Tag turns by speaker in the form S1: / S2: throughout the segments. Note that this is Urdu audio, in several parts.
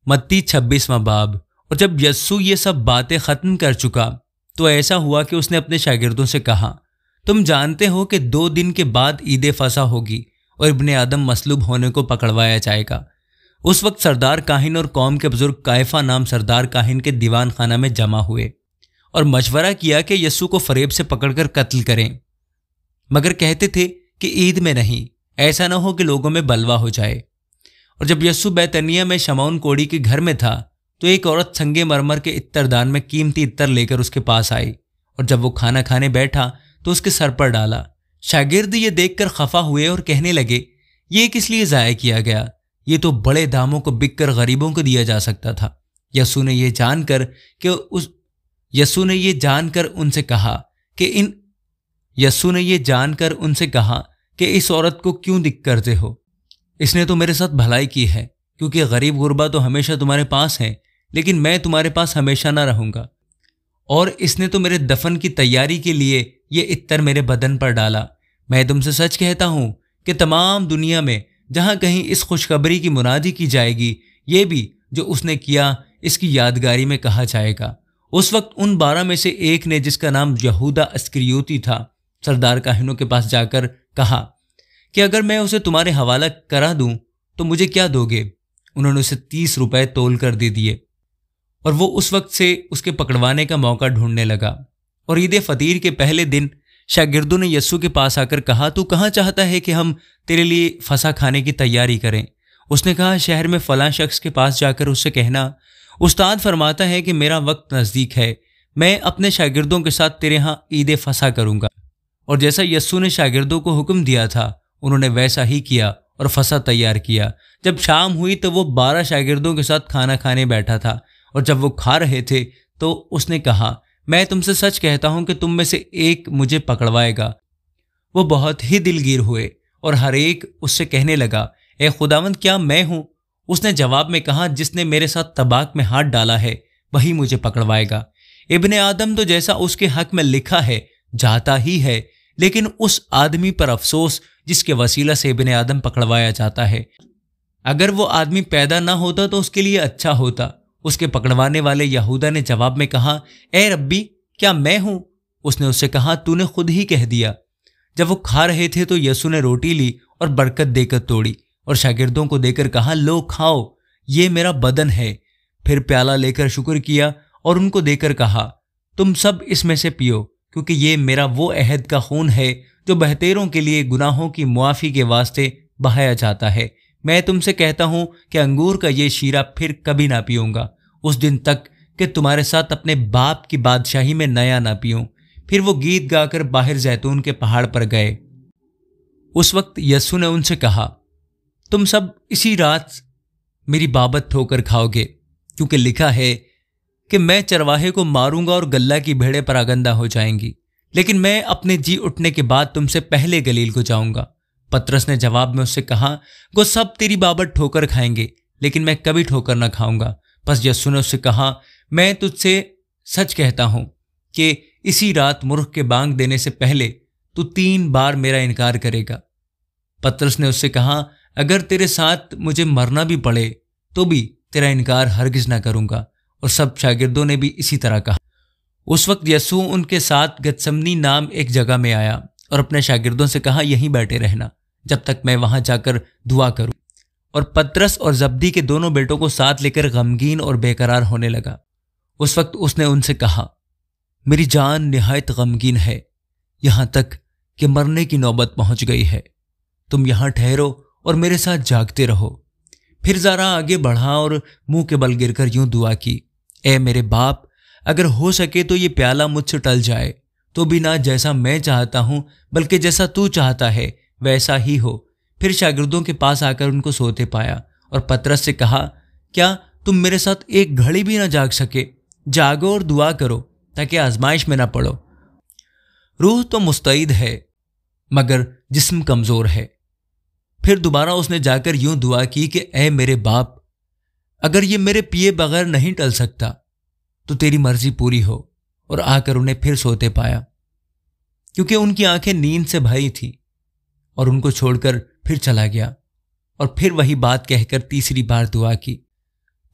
S1: متی 26واں باب۔ اور جب یسوع یہ سب باتیں ختم کر چکا تو ایسا ہوا کہ اس نے اپنے شاگردوں سے کہا، تم جانتے ہو کہ 2 دن کے بعد عید فصح ہوگی اور ابن آدم مصلوب ہونے کو پکڑوایا جائے گا۔ اس وقت سردار کاہن اور قوم کے بزرگ قیافہ نام سردار کاہن کے دیوان خانہ میں جمع ہوئے اور مشورہ کیا کہ یسوع کو فریب سے پکڑ کر قتل کریں، مگر کہتے تھے کہ عید میں نہیں، ایسا نہ ہو کہ لوگوں میں بلوا ہو جائے۔ اور جب یسوع بیتنیہ میں شمعون کوڑی کے گھر میں تھا تو ایک عورت سنگ مرمر کے عطردان میں قیمتی عطر لے کر اس کے پاس آئی، اور جب وہ کھانا کھانے بیٹھا تو اس کے سر پر ڈالا۔ شاگرد یہ دیکھ کر خفا ہوئے اور کہنے لگے، یہ کس لیے ضائع کیا گیا؟ یہ تو بڑے داموں کو بک کر غریبوں کو دیا جا سکتا تھا۔ یسوع نے یہ جان کر ان سے کہا کہ اس عورت کو کیوں دکھ کرتے ہو؟ اس نے تو میرے ساتھ بھلائی کی ہے، کیونکہ غریب غربا تو ہمیشہ تمہارے پاس ہیں، لیکن میں تمہارے پاس ہمیشہ نہ رہوں گا۔ اور اس نے تو میرے دفن کی تیاری کے لیے یہ عطر میرے بدن پر ڈالا۔ میں تم سے سچ کہتا ہوں کہ تمام دنیا میں جہاں کہیں اس خوشخبری کی منادی کی جائے گی، یہ بھی جو اس نے کیا اس کی یادگاری میں کہا جائے گا۔ اس وقت ان 12 میں سے ایک نے، جس کا نام یہودا اسکریوتی تھا، سردار کاہنوں کے پاس جا کر کہا کہ اگر میں اسے تمہارے حوالہ کرا دوں تو مجھے کیا دو گے؟ انہوں نے اسے 30 روپے تول کر دے دیے، اور وہ اس وقت سے اس کے پکڑوانے کا موقع ڈھونڈنے لگا۔ اور عید فطیر کے پہلے دن شاگردوں نے یسوع کے پاس آ کر کہا، تو کہاں چاہتا ہے کہ ہم تیرے لیے فصح کھانے کی تیاری کریں؟ اس نے کہا، شہر میں فلاں شخص کے پاس جا کر اس سے کہنا، استاد فرماتا ہے کہ میرا وقت نزدیک ہے، میں اپنے شاگردوں کے ساتھ تیرے ہاں عید فصح کروں گا۔ اور جیسا یسوع نے شاگردوں کو حکم دیا تھا، انہوں نے ویسا ہی کیا اور فصح تیار کیا۔ جب شام ہوئی تو وہ 12 شاگردوں کے ساتھ کھانا کھانے بیٹھا تھا، اور جب وہ کھا رہے تھے تو اس نے کہا، میں تم سے سچ کہتا ہوں کہ تم میں سے ایک مجھے پکڑوائے گا۔ وہ بہت ہی دلگیر ہوئے اور ہر ایک اس سے کہنے لگا، اے خداوند، کیا میں ہوں؟ اس نے جواب میں کہا، جس نے میرے ساتھ طباق میں ہاتھ ڈالا ہے وہی مجھے پکڑوائے گا۔ ابن آدم تو جیسا اس کے حق میں لکھا ہے جاتا ہی ہے، لیکن اس آدمی پر افسوس جس کے وسیلہ سے ابن آدم پکڑوایا جاتا ہے۔ اگر وہ آدمی پیدا نہ ہوتا تو اس کے لیے اچھا ہوتا۔ اس کے پکڑوانے والے یہودا نے جواب میں کہا، اے ربی، کیا میں ہوں؟ اس نے اس سے کہا، تو نے خود ہی کہہ دیا۔ جب وہ کھا رہے تھے تو یسوع نے روٹی لی اور برکت دے کر توڑی اور شاگردوں کو دے کر کہا، لو کھاؤ، یہ میرا بدن ہے۔ پھر پیالہ لے کر شکر کیا اور ان کو دے کر کہا، تم سب اس میں سے پیو، کیونکہ یہ میرا وہ عہد کا خون ہے جو بہتیروں کے لیے گناہوں کی معافی کے واسطے بہایا جاتا ہے۔ میں تم سے کہتا ہوں کہ انگور کا یہ شیرہ پھر کبھی نہ پیوں گا، اس دن تک کہ تمہارے ساتھ اپنے باپ کی بادشاہی میں نیا نہ پیوں۔ پھر وہ گیت گا کر باہر زیتون کے پہاڑ پر گئے۔ اس وقت یسوع نے ان سے کہا، تم سب اسی رات میری بابت ٹھوکر کھاؤ گے، کیونکہ لکھا ہے کہ میں چرواہے کو ماروں گا اور گلہ کی بھیڑیں پراگندہ ہو جائیں گی، لیکن میں اپنے جی اٹھنے کے بعد تم سے پہلے گلیل کو جاؤں گا۔ پترس نے جواب میں اس سے کہا، وہ سب تیری بابت ٹھوکر کھائیں گے، لیکن میں کبھی ٹھوکر نہ کھاؤں گا۔ پس یسوع نے اس سے کہا، میں تجھ سے سچ کہتا ہوں کہ اسی رات مرغ کے بانگ دینے سے پہلے تو 3 بار میرا انکار کرے گا۔ پترس نے اس سے کہا، اگر تیرے ساتھ مجھے مرنا بھی پڑے تو بھی تیرا انکار ہرگز نہ کروں گا۔ اور سب شاگردوں نے بھی اسی طرح کہا۔ اس وقت یسوع ان کے ساتھ گتسمنی نام ایک جگہ میں آیا اور اپنے شاگردوں سے کہا، یہیں بیٹھے رہنا جب تک میں وہاں جا کر دعا کروں۔ اور پترس اور زبدی کے دونوں بیٹوں کو ساتھ لے کر غمگین اور بے قرار ہونے لگا۔ اس وقت اس نے ان سے کہا، میری جان نہایت غمگین ہے، یہاں تک کہ مرنے کی نوبت پہنچ گئی ہے۔ تم یہاں ٹھہرو اور میرے ساتھ جاگتے رہو۔ پھر ذرا آگے بڑھا اور منہ کے بل گر کر یوں دعا کی، اے میرے باپ، اگر ہو سکے تو یہ پیالہ مجھ سے ٹل جائے، تو بھی نہ جیسا میں چاہتا ہوں بلکہ جیسا تو چاہتا ہے ویسا ہی ہو۔ پھر شاگردوں کے پاس آ کر ان کو سوتے پایا اور پترس سے کہا، کیا تم میرے ساتھ ایک گھڑی بھی نہ جاگ سکے؟ جاگو اور دعا کرو تاکہ آزمائش میں نہ پڑو۔ روح تو مستعد ہے مگر جسم کمزور ہے۔ پھر دوبارہ اس نے جا کر یوں دعا کی کہ اے میرے باپ، اگر یہ میرے پیے بغیر نہیں ٹل سکتا تو تیری مرضی پوری ہو۔ اور آ کر انہیں پھر سوتے پایا، کیونکہ ان کی آنکھیں نیند سے بھری تھیں، اور ان کو چھوڑ کر پھر چلا گیا اور پھر وہی بات کہہ کر تیسری بار دعا کی۔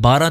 S1: 12